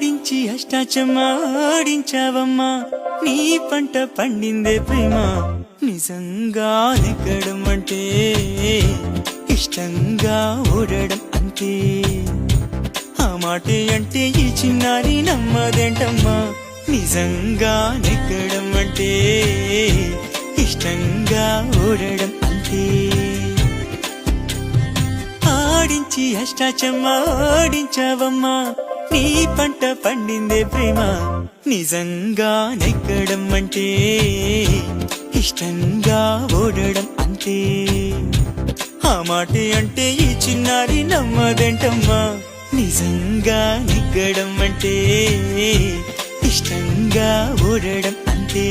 ఆడించి అష్టాచమ్మాడించావమ్మా నీ పంట పండిందే ప్రేమ నిజంగా నెగ్గడం అంటే ఇష్టంగా ఓడడం అంతే ఆ మాటే అంటే ఈ చిన్నారి నమ్మదేంటమ్మా నిజంగా నెగ్గడం అంటే ఇష్టంగా ఓడడం అంతే ఆడించి అష్టాచమ్మాడించావమ్మా నీ పంట పండిందే ప్రేమ నిజంగా నెగ్గడం అంటే ఇష్టంగా ఓడడం అంతే ఆ మాటే అంటే ఈ చిన్నారి నమ్మదేంటమ్మా నిజంగా నెగ్గడం అంటే ఇష్టంగా ఓడడం అంతే